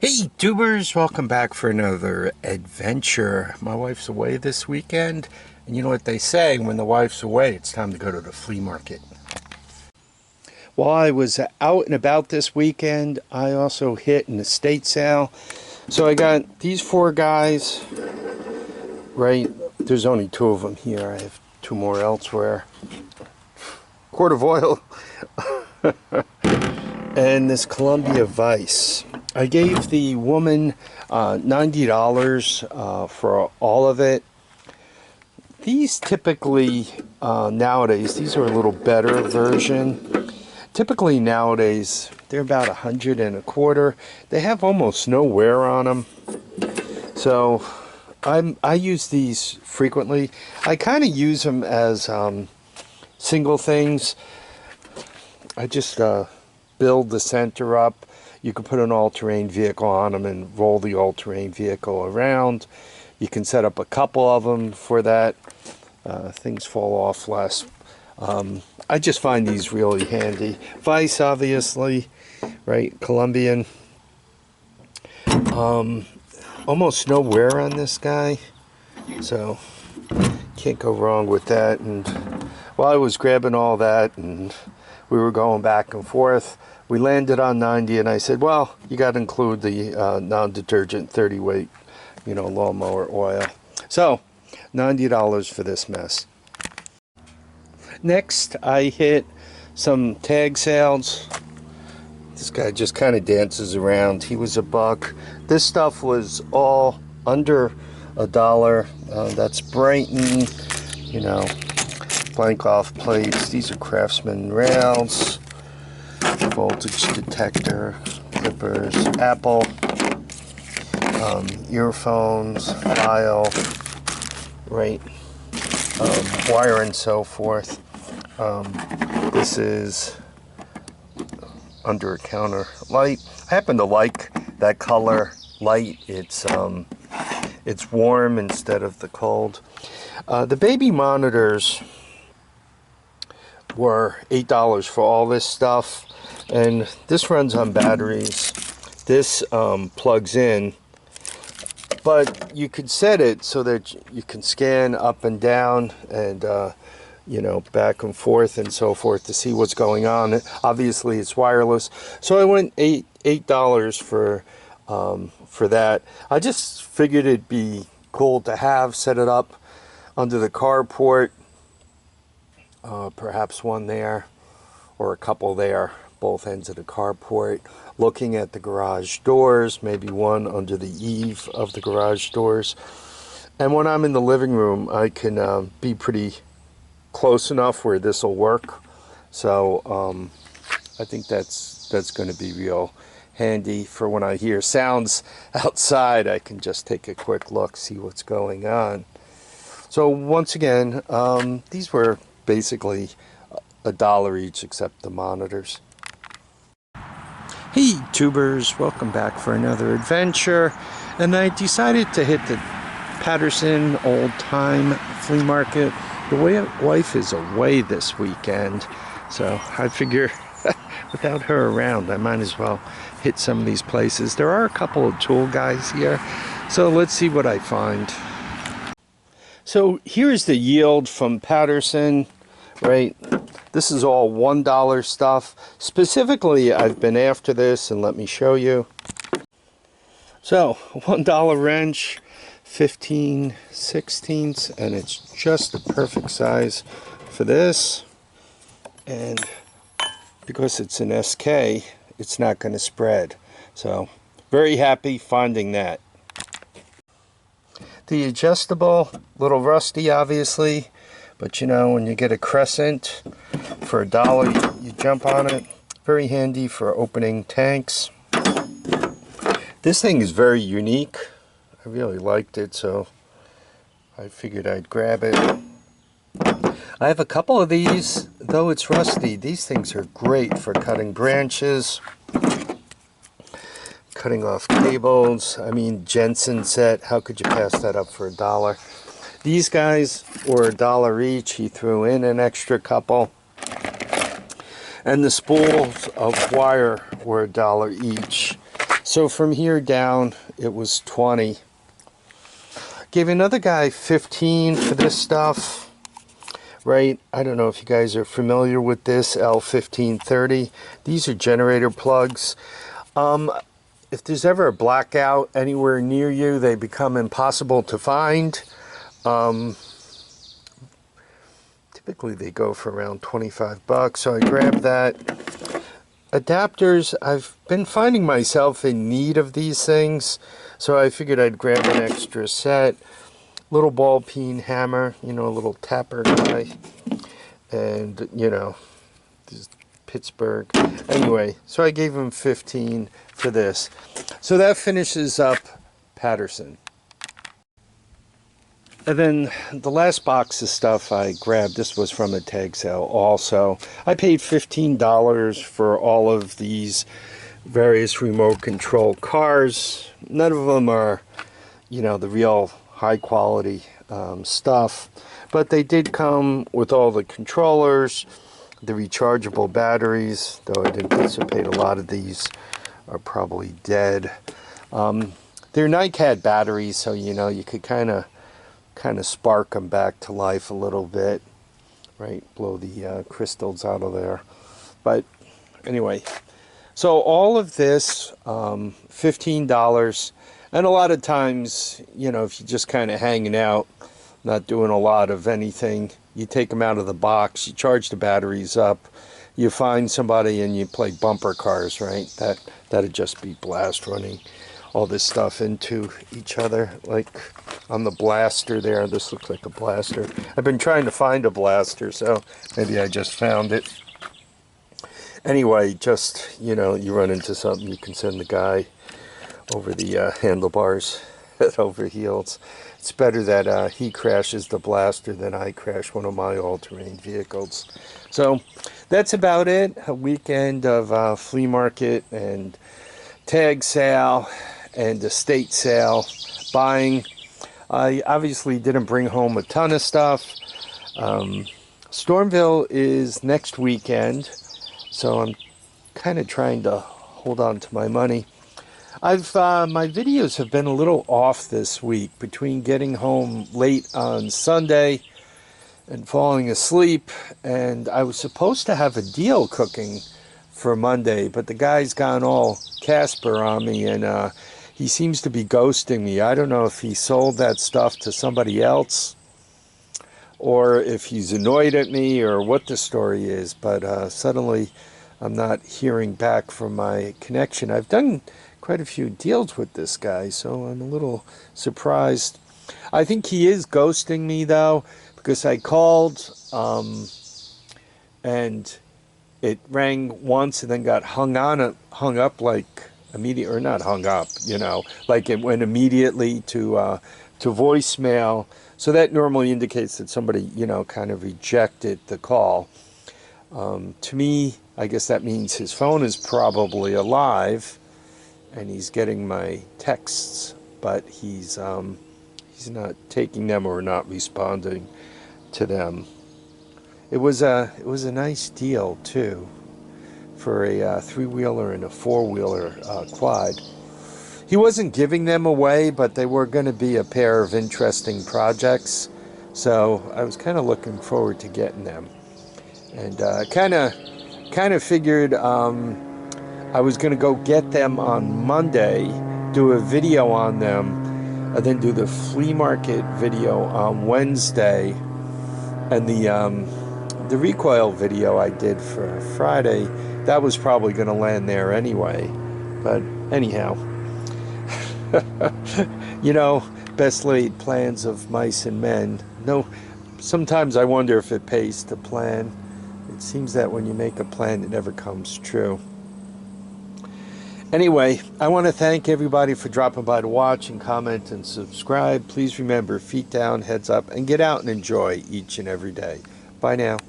Hey tubers, welcome back for another adventure. My wife's away this weekend, and you know what they say, when the wife's away, it's time to go to the flea market. While I was out and about this weekend, I also hit an estate sale. So I got these four guys, right? There's only two of them here. I have two more elsewhere. Quart of oil. And this Columbia Vice. I gave the woman $90 for all of it. These typically nowadays, these are a little better version. Typically nowadays, they're about $100 and a quarter. They have almost no wear on them. So I use these frequently. I kind of use them as single things. I just build the center up. You can put an all-terrain vehicle on them and roll the all-terrain vehicle around. You can set up a couple of them for that. Things fall off less. I just find these really handy. Vice, obviously, right? Colombian. Almost no wear on this guy, so can't go wrong with that. And while I was grabbing all that and we were going back and forth, we landed on 90, and I said, well, you got to include the non-detergent 30 weight, lawnmower oil. So $90 for this mess. Next, I hit some tag sales. This guy just kind of dances around. He was $1. This stuff was all under $1. That's Brighton, blank off plates. These are Craftsman rails, voltage detector, clippers, Apple, earphones, file, right, wire and so forth. This is under a counter light. I happen to like that color light. It's warm instead of the cold. The baby monitors were $8 for all this stuff, and this runs on batteries. This plugs in, but you could set it so that you can scan up and down and back and forth and so forth to see what's going on. Obviously it's wireless, so I went $8 for that. I just figured it'd be cool to have set it up under the carport. Perhaps one there or a couple there, both ends of the carport, looking at the garage doors, maybe one under the eave of the garage doors. And when I'm in the living room, I can be pretty close enough where this will work. So I think that's going to be real handy for when I hear sounds outside. I can just take a quick look, see what's going on. So once again, these were basically $1 each except the monitors. Hey tubers, welcome back for another adventure. And I decided to hit the Patterson Old Time Flea Market. The wife is away this weekend, so I figure without her around, I might as well hit some of these places. There are a couple of tool guys here, so let's see what I find. So here's the yield from Patterson, right? This is all $1 stuff. Specifically, I've been after this, and let me show you. So, $1 wrench, 15/16, and it's just the perfect size for this. And because it's an SK, it's not going to spread. So, very happy finding that. The adjustable, little rusty obviously, but when you get a crescent for $1, you jump on it. Very handy for opening tanks. This thing is very unique. I really liked it, so I figured I'd grab it. I have a couple of these, though it's rusty. These things are great for cutting branches, cutting off cables. I mean, Jensen set, how could you pass that up for $1? These guys were $1 each. He threw in an extra couple. And the spools of wire were $1 each. So from here down, it was 20. Gave another guy 15 for this stuff, right? I don't know if you guys are familiar with this L1530. These are generator plugs. If there's ever a blackout anywhere near you, they become impossible to find. Typically they go for around 25 bucks, so I grabbed that. Adapters, I've been finding myself in need of these things, so I figured I'd grab an extra set. Little ball peen hammer, you know, a little tapper guy, and, you know, this Pittsburgh. Anyway, so I gave him 15 for this. So that finishes up Patterson. And then the last box of stuff I grabbed, this was from a tag sale also. I paid $15 for all of these various remote control cars. None of them are, you know, the real high quality stuff, but they did come with all the controllers, the rechargeable batteries, though I'd anticipate a lot of these are probably dead. They're NiCad batteries, so, you know, you could kind of spark them back to life a little bit, right? Blow the crystals out of there. But anyway, so all of this, $15, and a lot of times, you know, if you're just kind of hanging out, not doing a lot of anything, you take them out of the box, you charge the batteries up, you find somebody and you play bumper cars, right? That'd just be blast, running all this stuff into each other. Like on the blaster there, this looks like a blaster. I've been trying to find a blaster, so maybe I just found it. Anyway, just, you know, you run into something, you can send the guy over the handlebars head over heels. It's better that he crashes the blaster than I crash one of my all-terrain vehicles. So that's about it. A weekend of flea market and tag sale and estate sale buying. I obviously didn't bring home a ton of stuff. Stormville is next weekend, so I'm kind of trying to hold on to my money. My videos have been a little off this week between getting home late on Sunday and falling asleep, and I was supposed to have a deal cooking for Monday, but the guy's gone all Casper on me, and he seems to be ghosting me. I don't know if he sold that stuff to somebody else or if he's annoyed at me or what the story is, but suddenly I'm not hearing back from my connection. I've done quite a few deals with this guy, so I'm a little surprised. I think he is ghosting me, though, because I called and it rang once and then got hung up like immediate, or not hung up, you know, like it went immediately to voicemail. So that normally indicates that somebody, you know, kind of rejected the call. To me, I guess that means his phone is probably alive and he's getting my texts, but he's not taking them or not responding to them. It was a nice deal too, for a three-wheeler and a four-wheeler quad. He wasn't giving them away, but they were going to be a pair of interesting projects, so I was kind of looking forward to getting them, and kind of figured I was going to go get them on Monday, do a video on them, and then do the flea market video on Wednesday, and the recoil video I did for Friday, that was probably going to land there anyway. But anyhow, you know, best laid plans of mice and men. No, sometimes I wonder if it pays to plan. It seems that when you make a plan, it never comes true. Anyway, I want to thank everybody for dropping by to watch and comment and subscribe. Please remember, feet down, heads up, and get out and enjoy each and every day. Bye now.